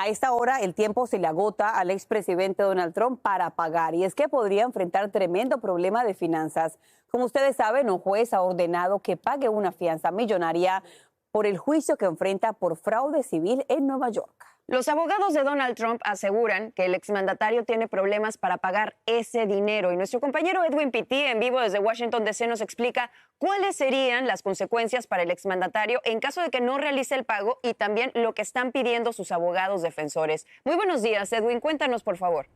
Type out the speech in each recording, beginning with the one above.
A esta hora el tiempo se le agota al expresidente Donald Trump para pagar y es que podría enfrentar tremendo problema de finanzas. Como ustedes saben, un juez ha ordenado que pague una fianza millonaria por el juicio que enfrenta por fraude civil en Nueva York. Los abogados de Donald Trump aseguran que el exmandatario tiene problemas para pagar ese dinero y nuestro compañero Edwin Pitti, en vivo desde Washington, D.C., nos explica cuáles serían las consecuencias para el exmandatario en caso de que no realice el pago y también lo que están pidiendo sus abogados defensores. Muy buenos días, Edwin, cuéntanos por favor.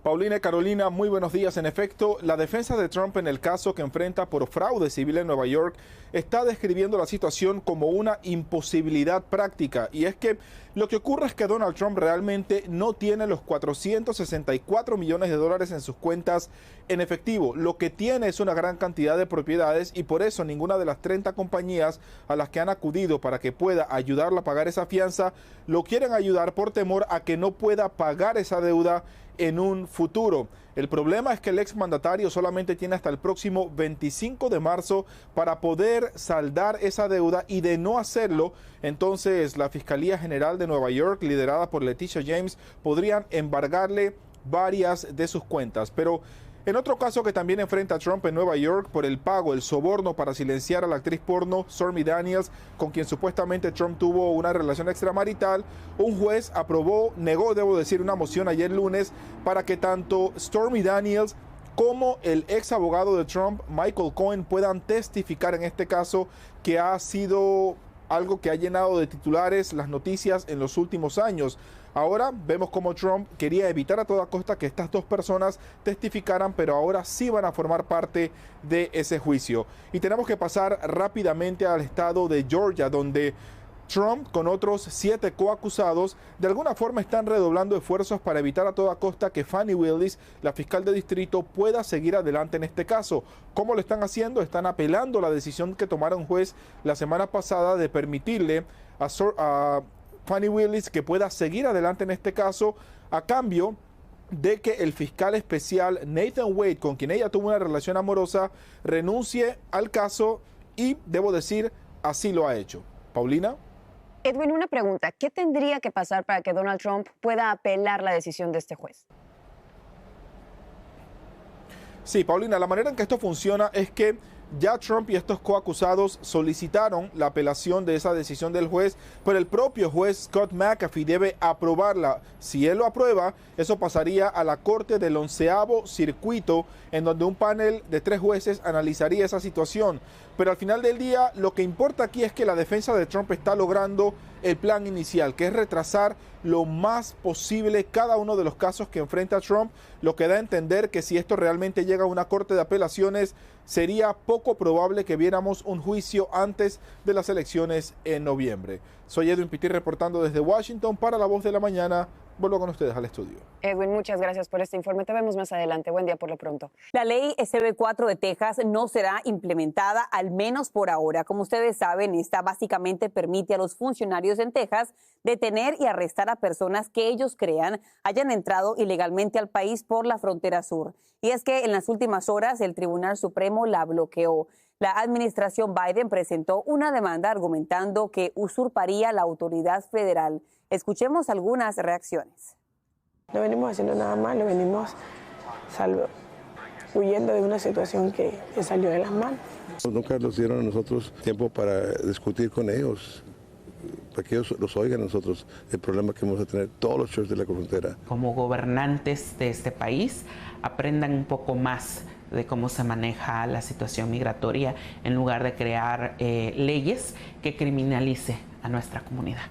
Paulina y Carolina, muy buenos días. En efecto, la defensa de Trump en el caso que enfrenta por fraude civil en Nueva York está describiendo la situación como una imposibilidad práctica. Y es que lo que ocurre es que Donald Trump realmente no tiene los 464 millones de dólares en sus cuentas en efectivo. Lo que tiene es una gran cantidad de propiedades y por eso ninguna de las 30 compañías a las que han acudido para que pueda ayudarla a pagar esa fianza lo quieren ayudar por temor a que no pueda pagar esa deuda en un futuro. El problema es que el exmandatario solamente tiene hasta el próximo 25 de marzo para poder saldar esa deuda y de no hacerlo, entonces la Fiscalía General de Nueva York, liderada por Leticia James, podrían embargarle varias de sus cuentas. Pero en otro caso que también enfrenta a Trump en Nueva York por el pago, el soborno para silenciar a la actriz porno Stormy Daniels, con quien supuestamente Trump tuvo una relación extramarital, un juez negó, debo decir, una moción ayer lunes para que tanto Stormy Daniels como el ex abogado de Trump, Michael Cohen, puedan testificar en este caso, que ha sido algo que ha llenado de titulares las noticias en los últimos años. Ahora vemos cómo Trump quería evitar a toda costa que estas dos personas testificaran, pero ahora sí van a formar parte de ese juicio. Y tenemos que pasar rápidamente al estado de Georgia, donde Trump, con otros 7 coacusados, de alguna forma están redoblando esfuerzos para evitar a toda costa que Fani Willis, la fiscal de distrito, pueda seguir adelante en este caso. ¿Cómo lo están haciendo? Están apelando la decisión que tomara un juez la semana pasada de permitirle a Fani Willis que pueda seguir adelante en este caso a cambio de que el fiscal especial Nathan Wade, con quien ella tuvo una relación amorosa, renuncie al caso y, debo decir, así lo ha hecho. Paulina. Edwin, una pregunta. ¿Qué tendría que pasar para que Donald Trump pueda apelar la decisión de este juez? Sí, Paulina, la manera en que esto funciona es que ya Trump y estos coacusados solicitaron la apelación de esa decisión del juez, pero el propio juez Scott McAfee debe aprobarla. Si él lo aprueba, eso pasaría a la Corte del 11º Circuito, en donde un panel de 3 jueces analizaría esa situación. Pero al final del día, lo que importa aquí es que la defensa de Trump está logrando el plan inicial, que es retrasar lo más posible cada uno de los casos que enfrenta Trump, lo que da a entender que si esto realmente llega a una corte de apelaciones, sería poco probable que viéramos un juicio antes de las elecciones en noviembre. Soy Edwin Pitti reportando desde Washington para La Voz de la Mañana. Vuelvo con ustedes al estudio. Edwin, muchas gracias por este informe. Te vemos más adelante. Buen día por lo pronto. La ley SB4 de Texas no será implementada, al menos por ahora. Como ustedes saben, esta básicamente permite a los funcionarios en Texas detener y arrestar a personas que ellos crean hayan entrado ilegalmente al país por la frontera sur. Y es que en las últimas horas el Tribunal Supremo la bloqueó. La administración Biden presentó una demanda argumentando que usurparía la autoridad federal. Escuchemos algunas reacciones. No venimos haciendo nada malo, venimos huyendo de una situación que salió de las manos. Nunca nos dieron a nosotros tiempo para discutir con ellos, para que ellos los oigan a nosotros, el problema que vamos a tener todos los churches de la frontera. Como gobernantes de este país, aprendan un poco más de cómo se maneja la situación migratoria en lugar de crear leyes que criminalice a nuestra comunidad.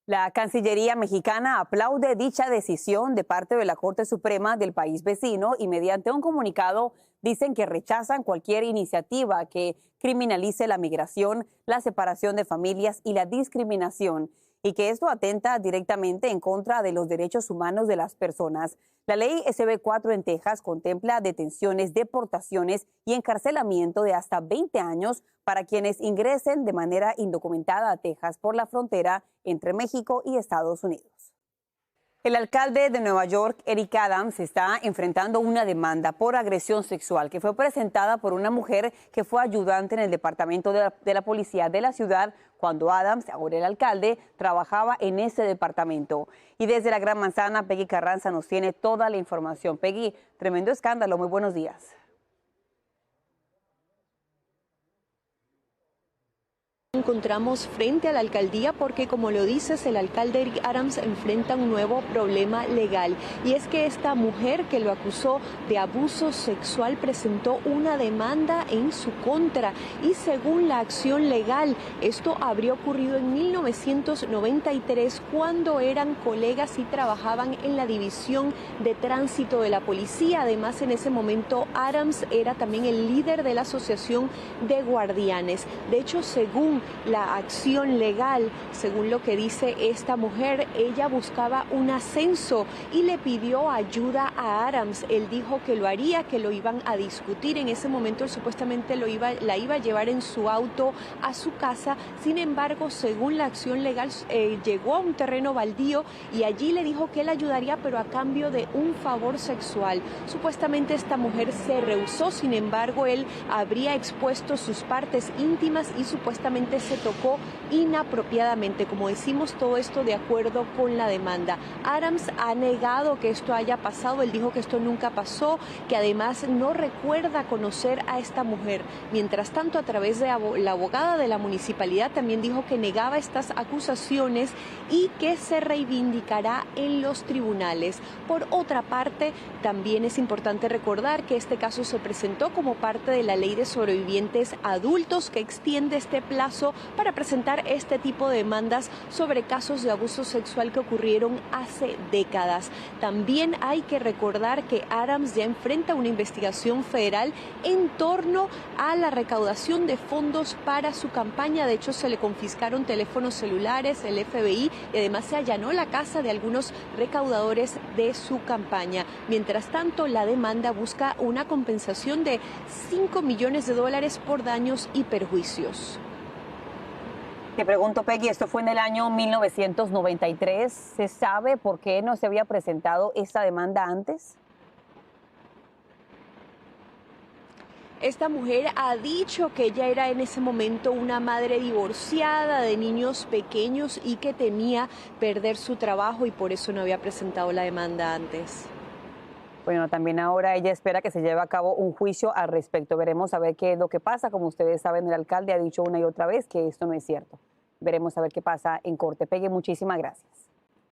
La Cancillería mexicana aplaude dicha decisión de parte de la Corte Suprema del país vecino y mediante un comunicado dicen que rechazan cualquier iniciativa que criminalice la migración, la separación de familias y la discriminación, y que esto atenta directamente en contra de los derechos humanos de las personas. La ley SB4 en Texas contempla detenciones, deportaciones y encarcelamiento de hasta 20 años para quienes ingresen de manera indocumentada a Texas por la frontera entre México y Estados Unidos. El alcalde de Nueva York, Eric Adams, está enfrentando una demanda por agresión sexual que fue presentada por una mujer que fue ayudante en el departamento de la policía de la ciudad cuando Adams, ahora el alcalde, trabajaba en ese departamento. Y desde la Gran Manzana, Peggy Carranza nos tiene toda la información. Peggy, tremendo escándalo. Muy buenos días. Encontramos frente a la alcaldía porque, como lo dices, el alcalde Eric Adams enfrenta un nuevo problema legal, y es que esta mujer que lo acusó de abuso sexual presentó una demanda en su contra, y según la acción legal, esto habría ocurrido en 1993 cuando eran colegas y trabajaban en la división de tránsito de la policía. Además, en ese momento Adams era también el líder de la asociación de guardianes. De hecho, según la acción legal, según lo que dice esta mujer, ella buscaba un ascenso y le pidió ayuda a Adams. Él dijo que lo haría, que lo iban a discutir. En ese momento él supuestamente la iba a llevar en su auto a su casa. Sin embargo, según la acción legal, llegó a un terreno baldío y allí le dijo que él ayudaría, pero a cambio de un favor sexual. Supuestamente esta mujer se rehusó. Sin embargo, él habría expuesto sus partes íntimas y supuestamente se tocó inapropiadamente. Como decimos, todo esto de acuerdo con la demanda. Adams ha negado que esto haya pasado. Él dijo que esto nunca pasó, que además no recuerda conocer a esta mujer. Mientras tanto, a través de la abogada de la municipalidad, también dijo que negaba estas acusaciones y que se reivindicará en los tribunales. Por otra parte, también es importante recordar que este caso se presentó como parte de la ley de sobrevivientes adultos, que extiende este plazo para presentar este tipo de demandas sobre casos de abuso sexual que ocurrieron hace décadas. También hay que recordar que Adams ya enfrenta una investigación federal en torno a la recaudación de fondos para su campaña. De hecho, se le confiscaron teléfonos celulares, el FBI, y además se allanó la casa de algunos recaudadores de su campaña. Mientras tanto, la demanda busca una compensación de $5 millones por daños y perjuicios. Te pregunto, Peggy, esto fue en el año 1993. ¿Se sabe por qué no se había presentado esta demanda antes? Esta mujer ha dicho que ella era en ese momento una madre divorciada de niños pequeños y que temía perder su trabajo y por eso no había presentado la demanda antes. Bueno, también ahora ella espera que se lleve a cabo un juicio al respecto. Veremos a ver qué es lo que pasa. Como ustedes saben, el alcalde ha dicho una y otra vez que esto no es cierto. Veremos a ver qué pasa en corte. Peggy, muchísimas gracias.